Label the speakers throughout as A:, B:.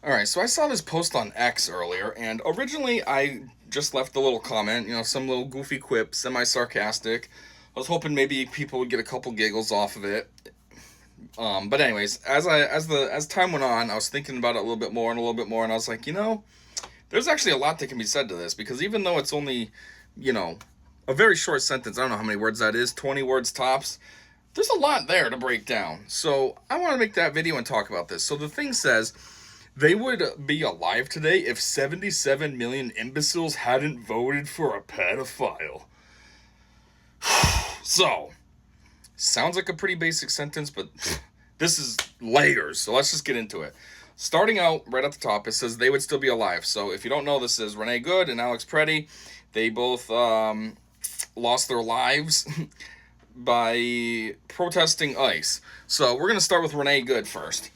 A: Alright, so I saw this post on X earlier, and originally I just left a little comment, some little goofy quip, semi sarcastic. I was hoping maybe people would get a couple giggles off of it. But anyways, as time went on, I was thinking about it a little bit more and a little bit more, and I was like, there's actually a lot that can be said to this because even though it's only, you know, a very short sentence, I don't know how many words that is, 20 words tops. There's a lot there to break down. So I want to make that video and talk about this. So the thing says they would be alive today if 77 million imbeciles hadn't voted for a pedophile. So, sounds like a pretty basic sentence, but this is layers. So let's just get into it. Starting out right at the top, it says they would still be alive. So if you don't know, this is Renee Good and Alex Preddy. They both lost their lives by protesting ICE. So we're going to start with Renee Good first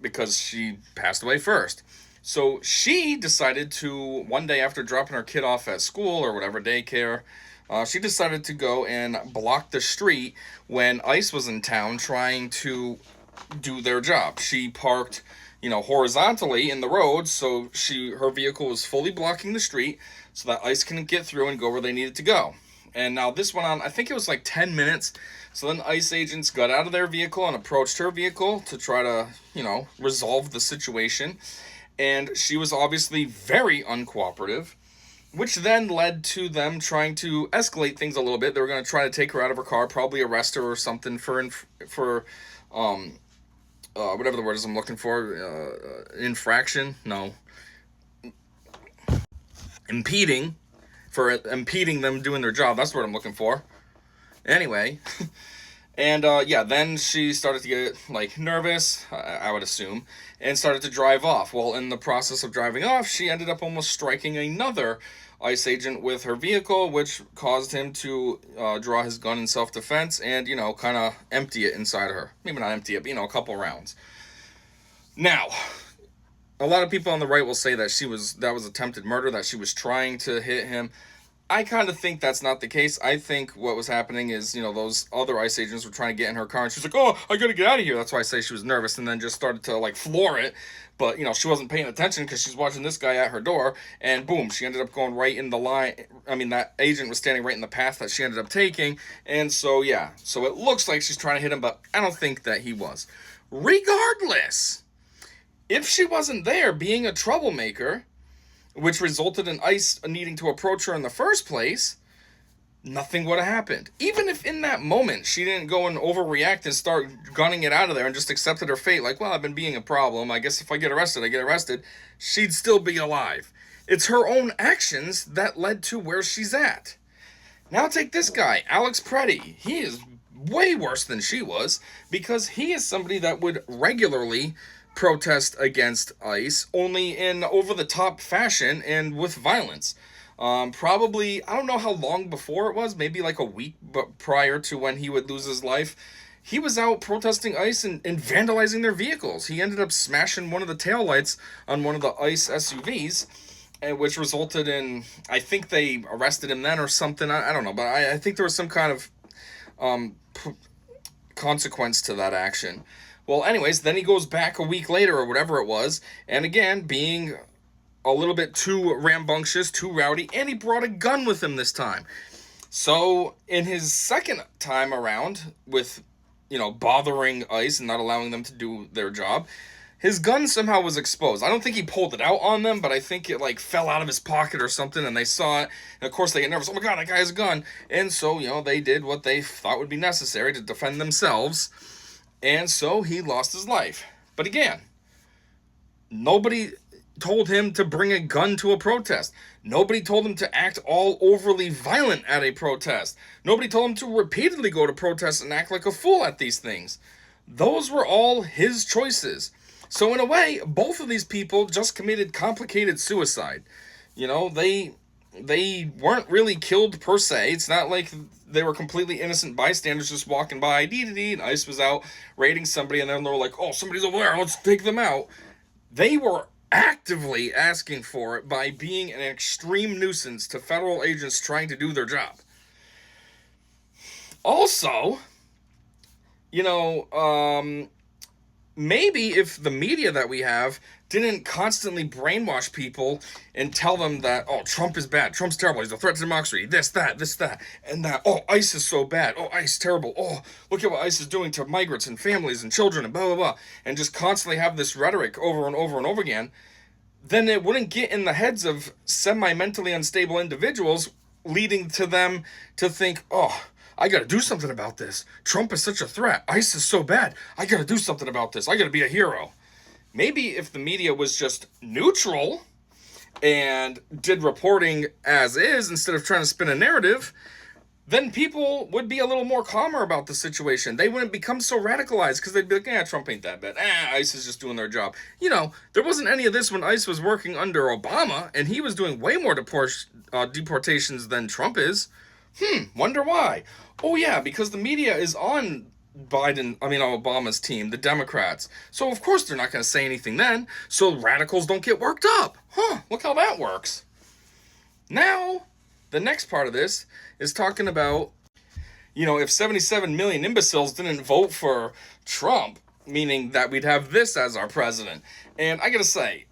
A: because she passed away first. So she decided to, one day after dropping her kid off at school or whatever, daycare, she decided to go and block the street when ICE was in town trying to do their job. She parked, horizontally in the road, so her vehicle was fully blocking the street so that ICE couldn't get through and go where they needed to go. And now this went on, I think it was like 10 minutes. So then ICE agents got out of their vehicle and approached her vehicle to try to, resolve the situation. And she was obviously very uncooperative, which then led to them trying to escalate things a little bit. They were going to try to take her out of her car, probably arrest her or something for whatever the word is I'm looking for, infraction, no, impeding, for impeding them doing their job. That's what I'm looking for. Anyway, and then she started to get nervous, I would assume, and started to drive off. Well, in the process of driving off, she ended up almost striking another ICE agent with her vehicle, which caused him to draw his gun in self-defense and, kind of empty it inside of her. Maybe not empty it, but, a couple rounds. Now, a lot of people on the right will say that that was attempted murder, that she was trying to hit him. I kind of think that's not the case. I think what was happening is, those other ICE agents were trying to get in her car, and she's like, oh, I gotta get out of here. That's why I say she was nervous, and then just started to, floor it. But, she wasn't paying attention because she's watching this guy at her door, and boom, she ended up going right in the line. I mean, that agent was standing right in the path that she ended up taking, and so, yeah. So it looks like she's trying to hit him, but I don't think that he was. Regardless, if she wasn't there being a troublemaker, which resulted in ICE needing to approach her in the first place, nothing would have happened. Even if in that moment she didn't go and overreact and start gunning it out of there and just accepted her fate, like, well, I've been being a problem, I guess if I get arrested, I get arrested, she'd still be alive. It's her own actions that led to where she's at. Now take this guy, Alex Preddy. He is way worse than she was because he is somebody that would regularly protest against ICE, only in over-the-top fashion and with violence. Probably, I don't know how long before it was, maybe like a week but prior to when he would lose his life, he was out protesting ICE and vandalizing their vehicles. He ended up smashing one of the taillights on one of the ICE SUVs, which resulted in, I think they arrested him then or something, I don't know, but I think there was some kind of consequence to that action. Well, anyways, then he goes back a week later or whatever it was, and again, being a little bit too rambunctious, too rowdy, and he brought a gun with him this time. So, in his second time around with, bothering ICE and not allowing them to do their job, his gun somehow was exposed. I don't think he pulled it out on them, but I think it, fell out of his pocket or something, and they saw it, and of course they get nervous, oh my god, that guy has a gun, and so, they did what they thought would be necessary to defend themselves. And so he lost his life. But again, nobody told him to bring a gun to a protest. Nobody told him to act all overly violent at a protest. Nobody told him to repeatedly go to protests and act like a fool at these things. Those were all his choices. So in a way, both of these people just committed complicated suicide. They weren't really killed per se. It's not like they were completely innocent bystanders just walking by, and ICE was out raiding somebody, and then they were like, oh, somebody's over there, let's take them out. They were actively asking for it by being an extreme nuisance to federal agents trying to do their job. Also, maybe if the media that we have didn't constantly brainwash people and tell them that, oh, Trump is bad, Trump's terrible, he's a threat to democracy, this, that, and that, oh, ICE is so bad, oh, ICE terrible, oh, look at what ICE is doing to migrants and families and children and blah, blah, blah, and just constantly have this rhetoric over and over and over again, then it wouldn't get in the heads of semi-mentally unstable individuals, leading to them to think, oh, I gotta do something about this. Trump is such a threat. ICE is so bad. I gotta do something about this. I gotta be a hero. Maybe if the media was just neutral and did reporting as is instead of trying to spin a narrative, then people would be a little more calmer about the situation. They wouldn't become so radicalized because they'd be like, Trump ain't that bad. ICE is just doing their job. There wasn't any of this when ICE was working under Obama, and he was doing way more deportations than Trump is. Wonder why? Oh yeah, because the media is on Obama's team, the Democrats. So of course they're not going to say anything then, so radicals don't get worked up. Look how that works. Now, the next part of this is talking about, if 77 million imbeciles didn't vote for Trump, meaning that we'd have this as our president. And I gotta say,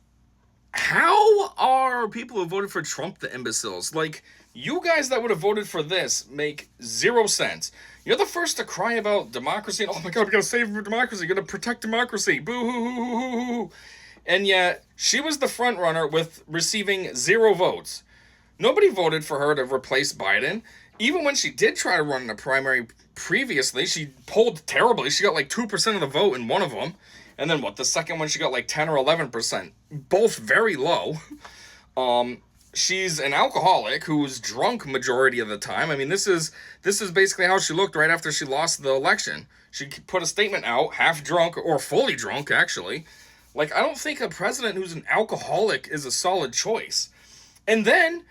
A: how are people who voted for Trump the imbeciles? Like, you guys that would have voted for this make 0 sense. You're the first to cry about democracy and, oh my god, we gotta save democracy, we gotta protect democracy, boo-hoo-hoo-hoo-hoo. And yet, she was the front runner with receiving 0 votes. Nobody voted for her to replace Biden. Even when she did try to run in a primary previously, she polled terribly. She got like 2% of the vote in one of them. And then the second one she got like 10 or 11%. Both very low. She's an alcoholic who's drunk majority of the time. I mean, this is basically how she looked right after she lost the election. She put a statement out, half drunk or fully drunk, actually. Like, I don't think a president who's an alcoholic is a solid choice. And then,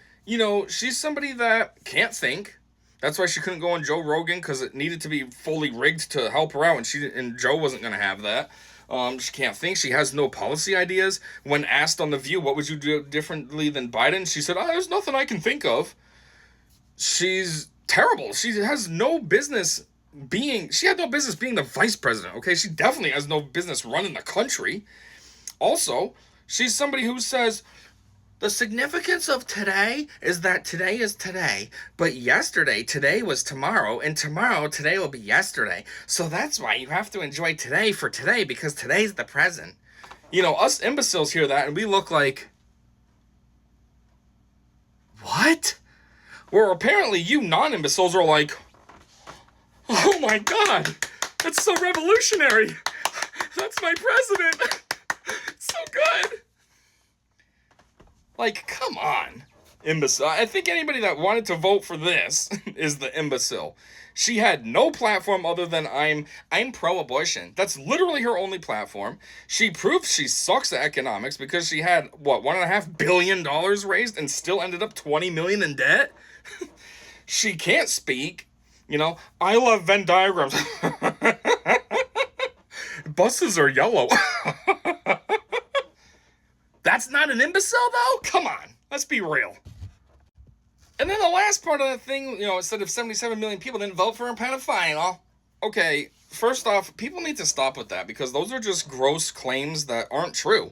A: she's somebody that can't think. That's why she couldn't go on Joe Rogan, because it needed to be fully rigged to help her out, and Joe wasn't going to have that. She can't think. She has no policy ideas. When asked on The View, what would you do differently than Biden? She said, there's nothing I can think of. She's terrible. She had no business being the vice president, okay? She definitely has no business running the country. Also, she's somebody who says, the significance of today is that today is today, but today was tomorrow, and today will be yesterday. So that's why you have to enjoy today for today, because today's the present. Us imbeciles hear that, and we look like, what? Where apparently you non-imbeciles are like, oh my god, that's so revolutionary. That's my president. So good. Like, come on, imbecile. I think anybody that wanted to vote for this is the imbecile. She had no platform other than I'm pro-abortion. That's literally her only platform. She proved she sucks at economics because she had, $1.5 billion raised and still ended up 20 million in debt? She can't speak. I love Venn diagrams. Buses are yellow. That's not an imbecile, though? Come on, let's be real. And then the last part of the thing, it said if 77 million people didn't vote for a pedophile. Okay, first off, people need to stop with that, because those are just gross claims that aren't true.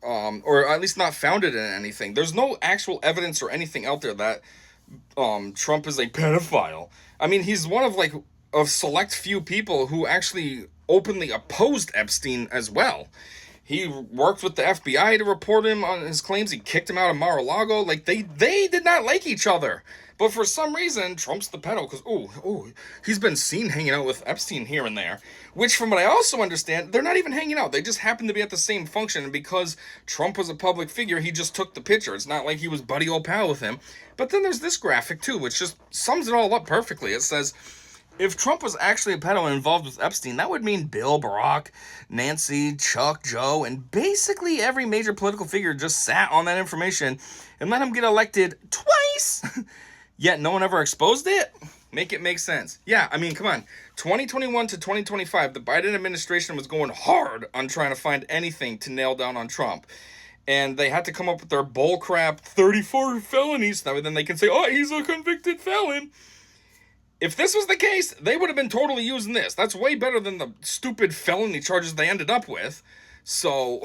A: Or at least not founded in anything. There's no actual evidence or anything out there that Trump is a pedophile. I mean, he's one of a select few people who actually openly opposed Epstein as well. He worked with the FBI to report him on his claims. He kicked him out of Mar-a-Lago. They did not like each other. But for some reason, Trump's the pedo, because, he's been seen hanging out with Epstein here and there. Which, from what I also understand, they're not even hanging out. They just happen to be at the same function. And because Trump was a public figure, he just took the picture. It's not like he was buddy old pal with him. But then there's this graphic, too, which just sums it all up perfectly. It says, if Trump was actually a pedo and involved with Epstein, that would mean Bill, Barack, Nancy, Chuck, Joe, and basically every major political figure just sat on that information and let him get elected twice. Yet no one ever exposed it? Make it make sense. Yeah, I mean, come on. 2021 to 2025, the Biden administration was going hard on trying to find anything to nail down on Trump. And they had to come up with their bullcrap 34 felonies. That way then they can say, he's a convicted felon. If this was the case, they would have been totally using this. That's way better than the stupid felony charges they ended up with. So,